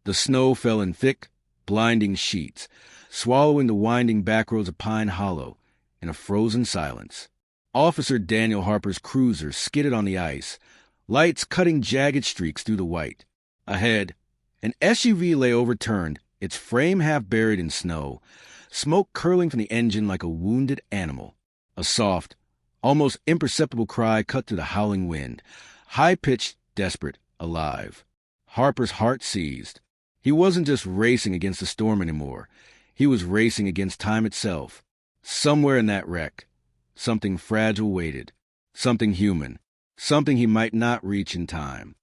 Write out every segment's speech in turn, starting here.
The snow fell in thick, blinding sheets, swallowing the winding backroads of Pine Hollow in a frozen silence. Officer Daniel Harper's cruiser skidded on the ice, lights cutting jagged streaks through the white. Ahead, an SUV lay overturned, its frame half buried in snow, smoke curling from the engine like a wounded animal. A soft, almost imperceptible cry cut through the howling wind, high-pitched, desperate, alive. Harper's heart seized. He wasn't just racing against the storm anymore. He was racing against time itself. Somewhere in that wreck, something fragile waited, something human, something he might not reach in time.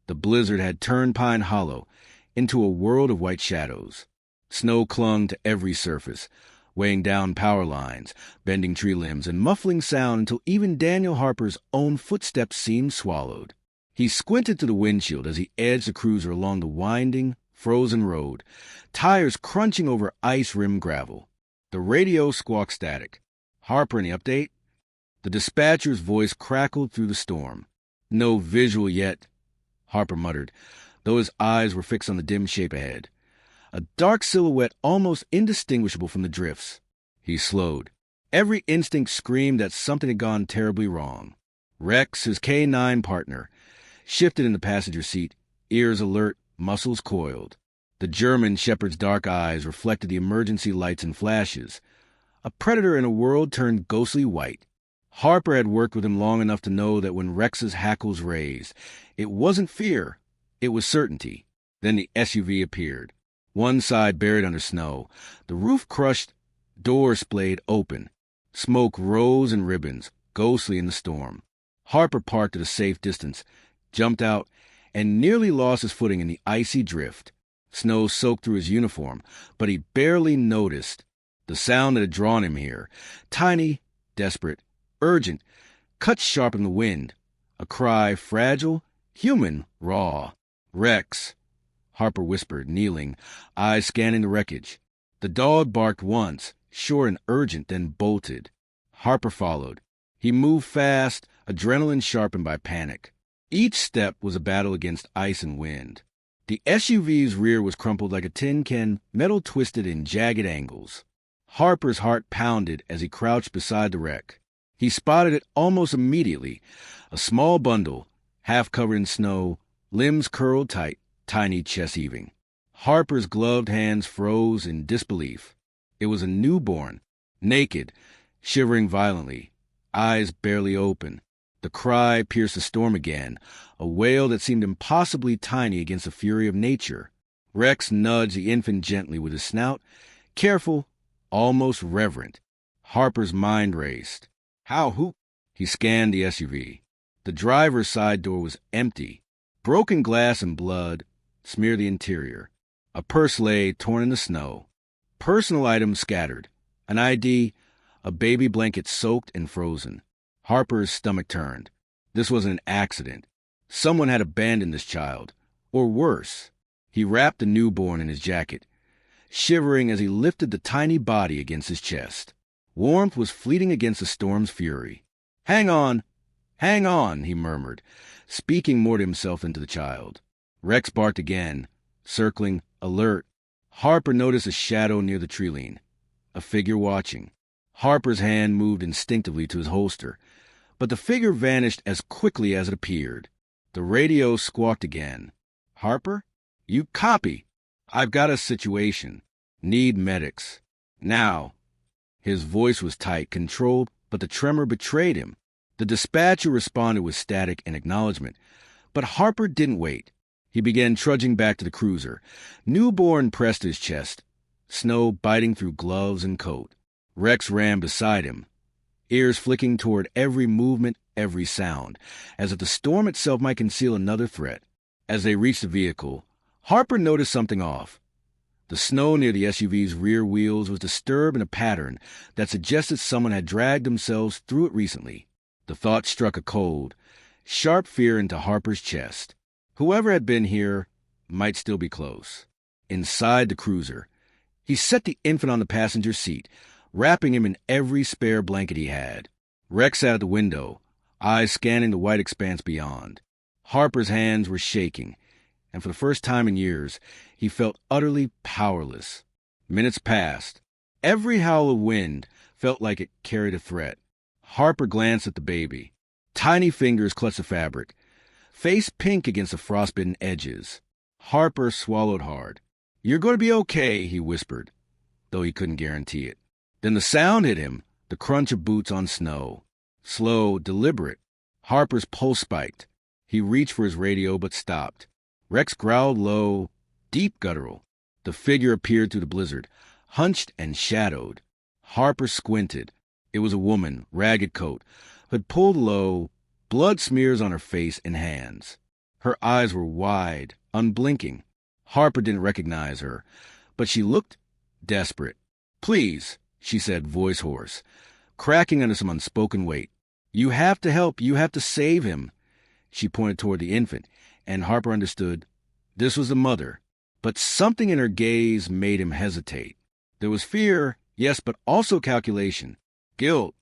The blizzard had turned Pine Hollow into a world of white shadows. Snow clung to every surface, weighing down power lines, bending tree limbs, and muffling sound until even Daniel Harper's own footsteps seemed swallowed. He squinted through the windshield as he edged the cruiser along the winding, frozen road, tires crunching over ice-rimmed gravel. The radio squawked static. "Harper, any update?" The dispatcher's voice crackled through the storm. "No visual yet," Harper muttered, though his eyes were fixed on the dim shape ahead. A dark silhouette almost indistinguishable from the drifts. He slowed. Every instinct screamed that something had gone terribly wrong. Rex, his K-9 partner, shifted in the passenger seat, ears alert, muscles coiled. The GermanShepherd's dark eyes reflected the emergency lights and flashes. A predator in a world turned ghostly white. Harper had worked with him long enough to know that when Rex's hackles raised, it wasn't fear, it was certainty. Then the SUV appeared. One side buried under snow, the roof crushed, door splayed open. Smoke rose in ribbons, ghostly in the storm. Harper parked at a safe distance, jumped out, and nearly lost his footing in the icy drift. Snow soaked through his uniform, but he barely noticed. The sound that had drawn him here, tiny, desperate, urgent, cut sharp in the wind. A cry, fragile, human, raw. "Rex," Harper whispered, kneeling, eyes scanning the wreckage. The dog barked once, short and urgent, then bolted. Harper followed. He moved fast, adrenaline sharpened by panic. Each step was a battle against ice and wind. The SUV's rear was crumpled like a tin can, metal twisted in jagged angles. Harper's heart pounded as he crouched beside the wreck. He spotted it almost immediately, a small bundle, half covered in snow, limbs curled tight, tiny chest heaving. Harper's gloved hands froze in disbelief. It was a newborn, naked, shivering violently, eyes barely open. The cry pierced the storm again, a wail that seemed impossibly tiny against the fury of nature. Rex nudged the infant gently with his snout, careful, almost reverent. Harper's mind raced. Who? He scanned the SUV. The driver's side door was empty. Broken glass and blood smeared the interior. A purse lay torn in the snow. Personal items scattered. An ID, a baby blanket soaked and frozen. Harper's stomach turned. This wasn't an accident. Someone had abandoned this child. Or worse. He wrapped the newborn in his jacket, shivering as he lifted the tiny body against his chest. Warmth was fleeting against the storm's fury. Hang on, he murmured, speaking more to himself than to the child. Rex barked again, circling, alert. Harper noticed a shadow near the tree-line, a figure watching. Harper's hand moved instinctively to his holster, but the figure vanished as quickly as it appeared. The radio squawked again. "Harper? You copy. I've got a situation. Need medics. Now." His voice was tight, controlled, but the tremor betrayed him. The dispatcher responded with static and acknowledgement, but Harper didn't wait. He began trudging back to the cruiser. Newborn pressed his chest, snow biting through gloves and coat. Rex ran beside him, ears flicking toward every movement, every sound, as if the storm itself might conceal another threat. As they reached the vehicle, Harper noticed something off. The snow near the SUV's rear wheels was disturbed in a pattern that suggested someone had dragged themselves through it recently. The thought struck a cold, sharp fear into Harper's chest. Whoever had been here might still be close. Inside the cruiser, he set the infant on the passenger seat, wrapping him in every spare blanket he had. Rex sat at the window, eyes scanning the white expanse beyond. Harper's hands were shaking, and for the first time in years, he felt utterly powerless. Minutes passed. Every howl of wind felt like it carried a threat. Harper glanced at the baby. Tiny fingers clutched the fabric, face pink against the frostbitten edges. Harper swallowed hard. "You're going to be okay," he whispered, though he couldn't guarantee it. Then the sound hit him, the crunch of boots on snow. Slow, deliberate. Harper's pulse spiked. He reached for his radio but stopped. Rex growled low, deep guttural. The figure appeared through the blizzard, hunched and shadowed. Harper squinted. It was a woman, ragged coat, who had pulled low, blood smears on her face and hands. Her eyes were wide, unblinking. Harper didn't recognize her, but she looked desperate. "Please," she said, voice hoarse, cracking under some unspoken weight. "You have to help. You have to save him." She pointed toward the infant, and Harper understood. This was the mother. But something in her gaze made him hesitate. There was fear, yes, but also calculation. Guilt.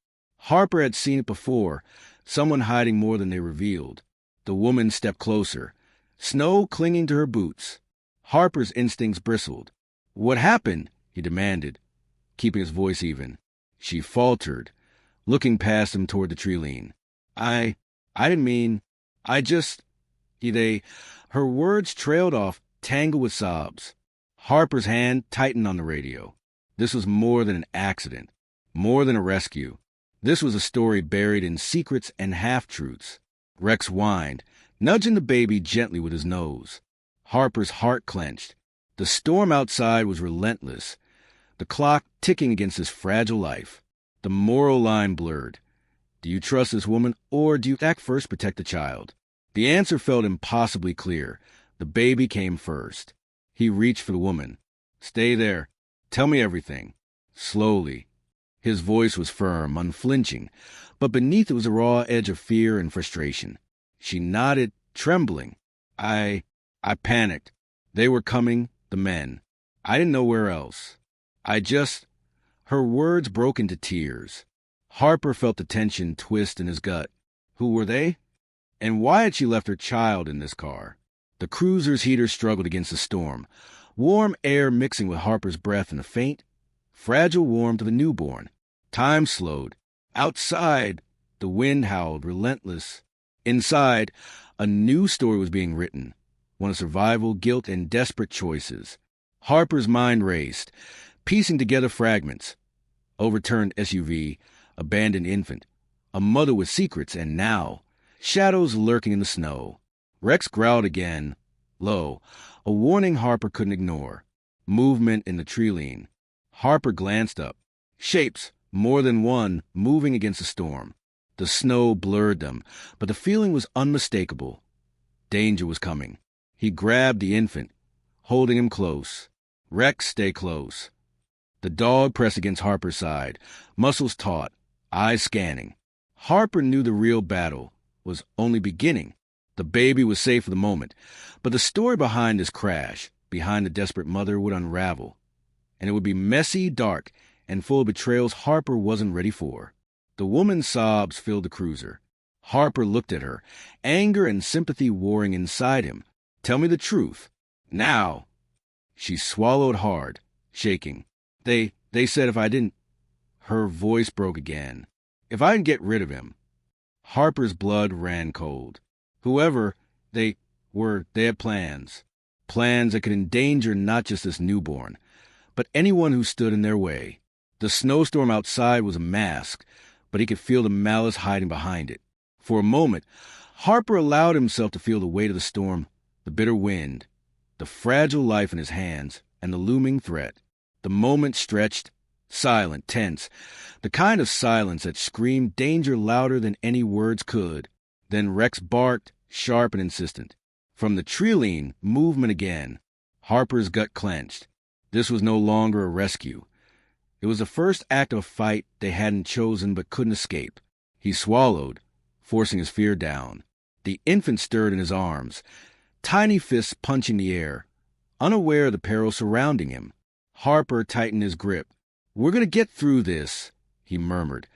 Harper had seen it before, someone hiding more than they revealed. The woman stepped closer, snow clinging to her boots. Harper's instincts bristled. "What happened?" he demanded, keeping his voice even. She faltered, looking past him toward the tree lean. I didn't mean, I just, her words trailed off, tangled with sobs. Harper's hand tightened on the radio. This was more than an accident, more than a rescue. This was a story buried in secrets and half-truths. Rex whined, nudging the baby gently with his nose. Harper's heart clenched. The storm outside was relentless, the clock ticking against his fragile life. The moral line blurred. Do you trust this woman, or do you act first to protect the child? The answer felt impossibly clear. The baby came first. He reached for the woman. "Stay there. Tell me everything." Slowly. His voice was firm, unflinching, but beneath it was a raw edge of fear and frustration. She nodded, trembling. I panicked. They were coming, the men. I didn't know where else. Her words broke into tears. Harper felt the tension twist in his gut. Who were they? And why had she left her child in this car? The cruiser's heater struggled against the storm, warm air mixing with Harper's breath and the faint, fragile warmth of a newborn. Time slowed. Outside, the wind howled, relentless. Inside, a new story was being written, one of survival, guilt, and desperate choices. Harper's mind raced, piecing together fragments. Overturned SUV, abandoned infant, a mother with secrets, and now, shadows lurking in the snow. Rex growled again, low, a warning Harper couldn't ignore. Movement in the tree lean. Harper glanced up. Shapes, more than one, moving against the storm. The snow blurred them, but the feeling was unmistakable. Danger was coming. He grabbed the infant, holding him close. Rex, stay close. The dog pressed against Harper's side, muscles taut, eyes scanning. Harper knew the real battle was only beginning. The baby was safe for the moment, but the story behind this crash, behind the desperate mother, would unravel. And it would be messy, dark, and full of betrayals Harper wasn't ready for. The woman's sobs filled the cruiser. Harper looked at her, anger and sympathy warring inside him. "Tell me the truth. Now." She swallowed hard, shaking. They said if I didn't... Her voice broke again. "If I didn't get rid of him." Harper's blood ran cold. Whoever they had plans. Plans that could endanger not just this newborn, but anyone who stood in their way. The snowstorm outside was a mask, but he could feel the malice hiding behind it. For a moment, Harper allowed himself to feel the weight of the storm, the bitter wind, the fragile life in his hands, and the looming threat. The moment stretched, silent, tense, the kind of silence that screamed danger louder than any words could. Then Rex barked, sharp and insistent. From the tree lean, movement again. Harper's gut clenched. This was no longer a rescue. It was the first act of a fight they hadn't chosen but couldn't escape. He swallowed, forcing his fear down. The infant stirred in his arms, tiny fists punching the air, unaware of the peril surrounding him. Harper tightened his grip. "We're going to get through this," he murmured,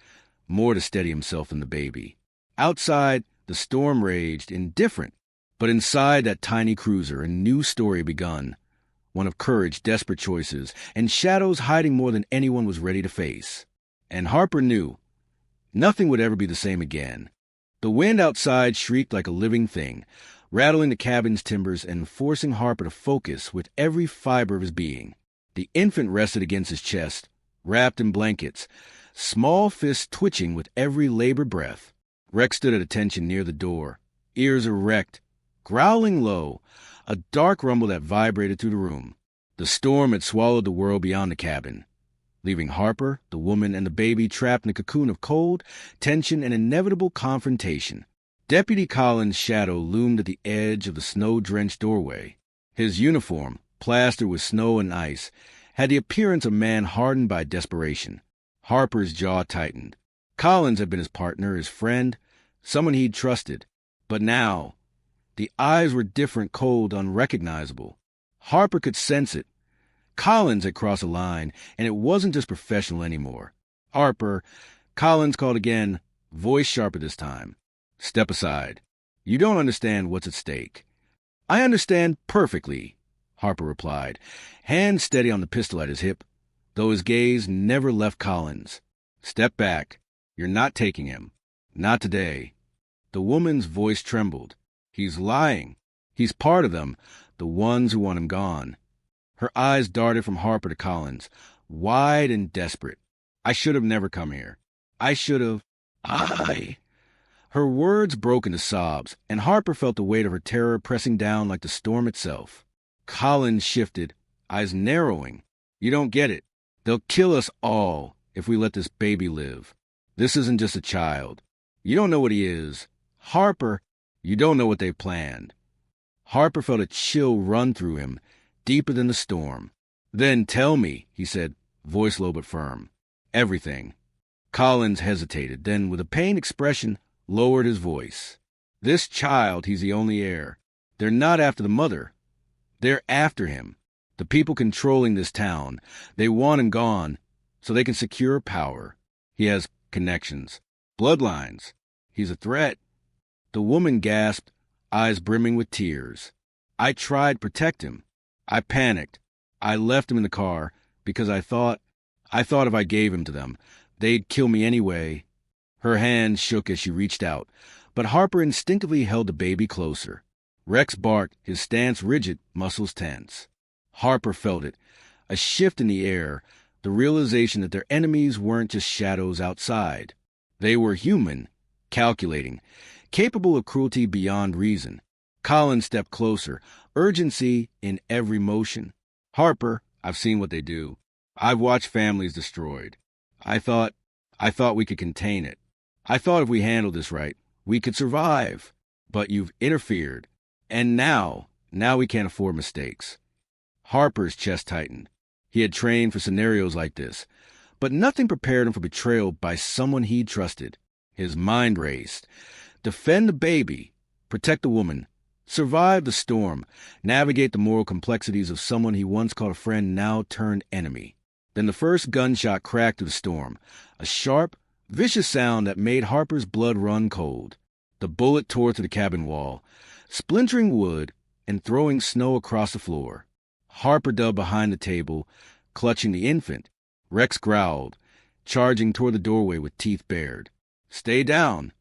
more to steady himself than the baby. Outside, the storm raged, indifferent, But inside that tiny cruiser, a new story had begun. One of courage, desperate choices, and shadows hiding more than anyone was ready to face. And Harper knew nothing would ever be the same again. The wind outside shrieked like a living thing, rattling the cabin's timbers and forcing Harper to focus with every fiber of his being. The infant rested against his chest, wrapped in blankets, small fists twitching with every labored breath. Rex stood at attention near the door, ears erect, growling low, a dark rumble that vibrated through the room. The storm had swallowed the world beyond the cabin, leaving Harper, the woman, and the baby trapped in a cocoon of cold, tension, and inevitable confrontation. Deputy Collins' shadow loomed at the edge of the snow-drenched doorway. His uniform, plastered with snow and ice, had the appearance of a man hardened by desperation. Harper's jaw tightened. Collins had been his partner, his friend, someone he'd trusted. But now, the eyes were different, cold, unrecognizable. Harper could sense it. Collins had crossed a line, and it wasn't just professional anymore. Harper, Collins called again, voice sharper this time. Step aside. You don't understand what's at stake. I understand perfectly, Harper replied, hand steady on the pistol at his hip, though his gaze never left Collins. Step back. You're not taking him. Not today. The woman's voice trembled. He's lying. He's part of them, the ones who want him gone. Her eyes darted from Harper to Collins, wide and desperate. I should have never come here. I should have... Her words broke into sobs, and Harper felt the weight of her terror pressing down like the storm itself. Collins shifted, eyes narrowing. You don't get it. They'll kill us all if we let this baby live. This isn't just a child. You don't know what he is. Harper, you don't know what they've planned. Harper felt a chill run through him, deeper than the storm. Then tell me, he said, voice low but firm. Everything. Collins hesitated, then with a pained expression, lowered his voice. This child, he's the only heir. They're not after the mother. They're after him. The people controlling this town. They want him gone so they can secure power. He has connections, bloodlines. He's a threat. The woman gasped, eyes brimming with tears. I tried to protect him. I panicked. I left him in the car because I thought if I gave him to them, they'd kill me anyway. Her hand shook as she reached out, but Harper instinctively held the baby closer. Rex barked, his stance rigid, muscles tense. Harper felt it, a shift in the air, the realization that their enemies weren't just shadows outside. They were human, calculating, capable of cruelty beyond reason. Collins stepped closer, urgency in every motion. Harper, I've seen what they do. I've watched families destroyed. I thought we could contain it. I thought if we handled this right, we could survive. But you've interfered. And now we can't afford mistakes. Harper's chest tightened. He had trained for scenarios like this, but nothing prepared him for betrayal by someone he trusted. His mind raced. Defend the baby, protect the woman, survive the storm, navigate the moral complexities of someone he once called a friend, now turned enemy. Then the first gunshot cracked through the storm, a sharp, vicious sound that made Harper's blood run cold. The bullet tore through the cabin wall, splintering wood and throwing snow across the floor. Harper dug behind the table, clutching the infant. Rex growled, charging toward the doorway with teeth bared. Stay down,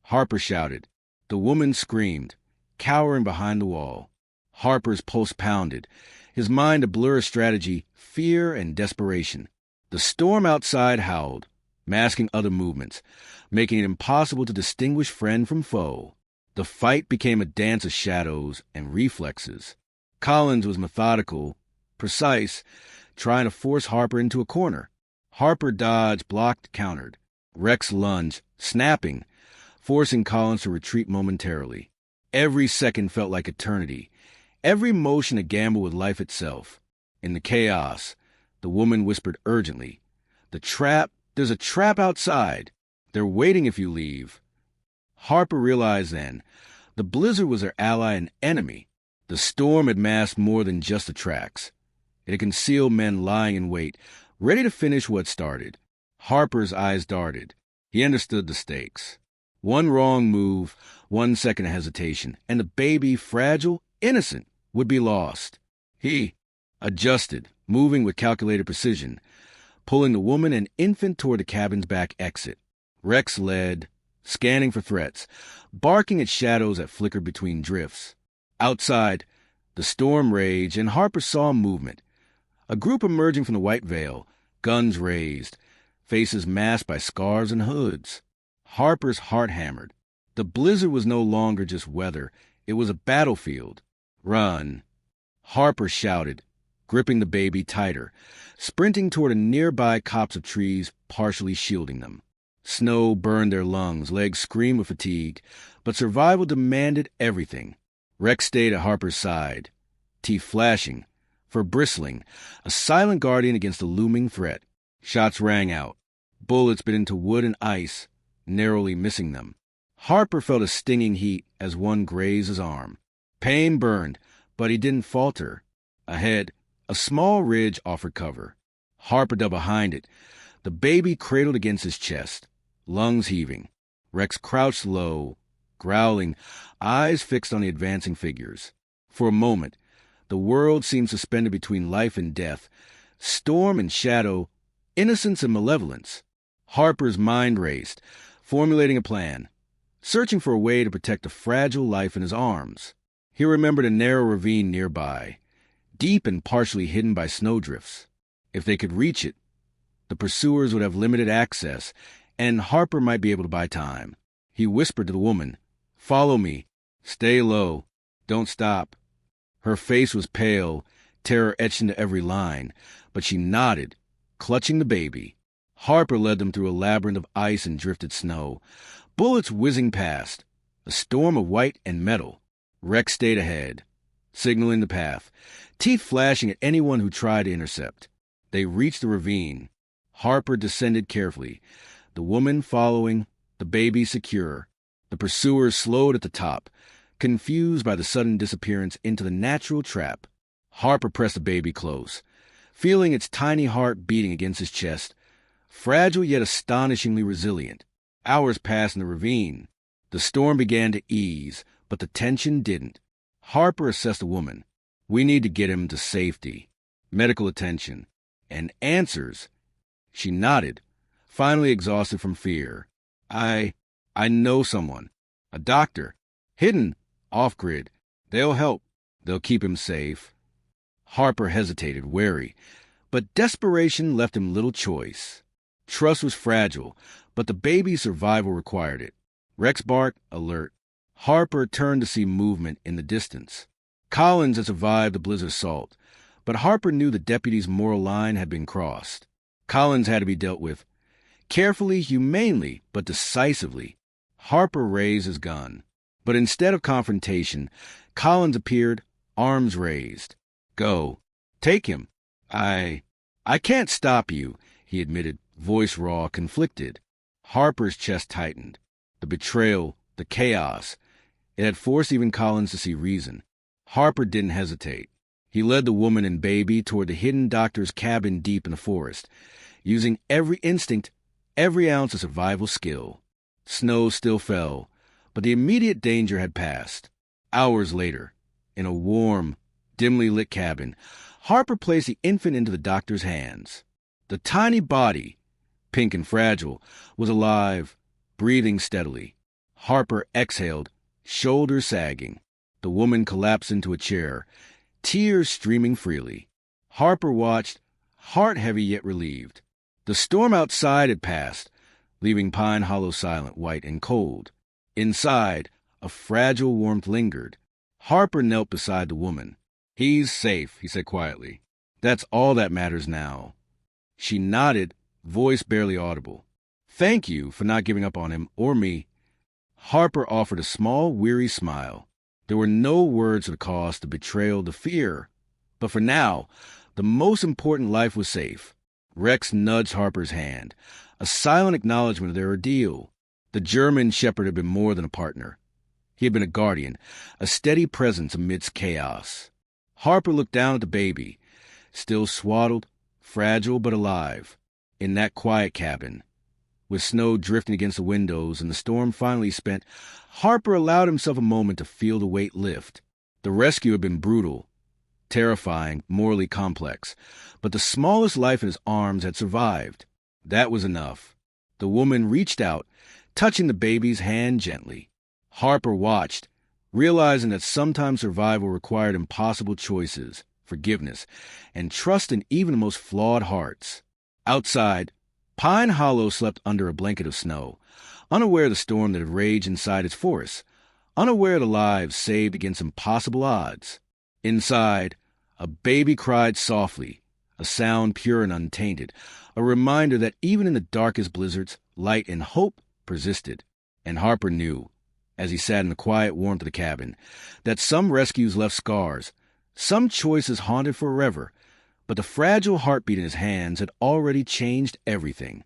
Harper shouted. The woman screamed, cowering behind the wall. Harper's pulse pounded, his mind a blur of strategy, fear, and desperation. The storm outside howled, masking other movements, making it impossible to distinguish friend from foe. The fight became a dance of shadows and reflexes. Collins was methodical, precise, trying to force Harper into a corner. Harper dodged, blocked, countered. Rex lunged, snapping, forcing Collins to retreat momentarily. Every second felt like eternity, every motion a gamble with life itself. In the chaos, the woman whispered urgently, there's a trap outside. They're waiting if you leave. Harper realized then, the blizzard was their ally and enemy. The storm had masked more than just the tracks. It had concealed men lying in wait, ready to finish what started. Harper's eyes darted. He understood the stakes. One wrong move, 1 second of hesitation, and the baby, fragile, innocent, would be lost. He adjusted, moving with calculated precision, pulling the woman and infant toward the cabin's back exit. Rex led, scanning for threats, barking at shadows that flickered between drifts. Outside, the storm raged, and Harper saw movement. A group emerging from the white veil, guns raised, faces masked by scarves and hoods. Harper's heart hammered. The blizzard was no longer just weather. It was a battlefield. Run! Harper shouted, gripping the baby tighter, sprinting toward a nearby copse of trees partially shielding them. Snow burned their lungs, legs screamed with fatigue, but survival demanded everything. Rex stayed at Harper's side, teeth flashing, fur bristling, a silent guardian against the looming threat. Shots rang out. Bullets bit into wood and ice, narrowly missing them. Harper felt a stinging heat as one grazed his arm. Pain burned, but he didn't falter. Ahead, a small ridge offered cover. Harper dug behind it, the baby cradled against his chest, lungs heaving. Rex crouched low, growling, eyes fixed on the advancing figures. For a moment, the world seemed suspended between life and death, storm and shadow, innocence and malevolence. Harper's mind raced, formulating a plan, searching for a way to protect the fragile life in his arms. He remembered a narrow ravine nearby, deep and partially hidden by snowdrifts. If they could reach it, the pursuers would have limited access, and Harper might be able to buy time. He whispered to the woman, "Follow me. Stay low. Don't stop." Her face was pale, terror etched into every line, but she nodded, clutching the baby. Harper led them through a labyrinth of ice and drifted snow, bullets whizzing past, a storm of white and metal. Rex stayed ahead, signaling the path, teeth flashing at anyone who tried to intercept. They reached the ravine. Harper descended carefully, the woman following, the baby secure. The pursuers slowed at the top, confused by the sudden disappearance into the natural trap. Harper pressed the baby close, feeling its tiny heart beating against his chest, fragile yet astonishingly resilient. Hours passed in the ravine. The storm began to ease, but the tension didn't. Harper assessed the woman. "We need to get him to safety. Medical attention. And answers." She nodded, finally exhausted from fear. I know someone. A doctor. Hidden. Off-grid. They'll help. They'll keep him safe." Harper hesitated, wary, but desperation left him little choice. Trust was fragile, but the baby's survival required it. Rex barked, alert. Harper turned to see movement in the distance. Collins had survived the blizzard assault, but Harper knew the deputy's moral line had been crossed. Collins had to be dealt with, carefully, humanely, but decisively. Harper raised his gun, but instead of confrontation, Collins appeared, arms raised. "Go. Take him." I can't stop you," he admitted, voice raw, conflicted. Harper's chest tightened. The betrayal, the chaos. It had forced even Collins to see reason. Harper didn't hesitate. He led the woman and baby toward the hidden doctor's cabin deep in the forest, using every instinct, every ounce of survival skill. Snow still fell, but the immediate danger had passed. Hours later, in a warm, dimly lit cabin, Harper placed the infant into the doctor's hands. The tiny body, pink and fragile, was alive, breathing steadily. Harper exhaled, shoulders sagging. The woman collapsed into a chair, tears streaming freely. Harper watched, heart heavy yet relieved. The storm outside had passed, leaving Pine Hollow silent, white, and cold. Inside, a fragile warmth lingered. Harper knelt beside the woman. "He's safe," he said quietly. "That's all that matters now." She nodded, voice barely audible. "Thank you for not giving up on him or me." Harper offered a small, weary smile. There were no words for the cost, the betrayal, the fear. But for now, the most important life was safe. Rex nudged Harper's hand, a silent acknowledgement of their ordeal. The GermanShepherd had been more than a partner. He had been a guardian, a steady presence amidst chaos. Harper looked down at the baby, still swaddled, fragile but alive, in that quiet cabin. With snow drifting against the windows and the storm finally spent, Harper allowed himself a moment to feel the weight lift. The rescue had been brutal, terrifying, morally complex, but the smallest life in his arms had survived. That was enough. The woman reached out, touching the baby's hand gently. Harper watched, realizing that sometimes survival required impossible choices, forgiveness, and trust in even the most flawed hearts. Outside, Pine Hollow slept under a blanket of snow, unaware of the storm that had raged inside its forest, unaware of the lives saved against impossible odds. Inside, a baby cried softly, a sound pure and untainted, a reminder that even in the darkest blizzards, light and hope persisted. And Harper knew, as he sat in the quiet warmth of the cabin, that some rescues left scars, some choices haunted forever, but the fragile heartbeat in his hands had already changed everything.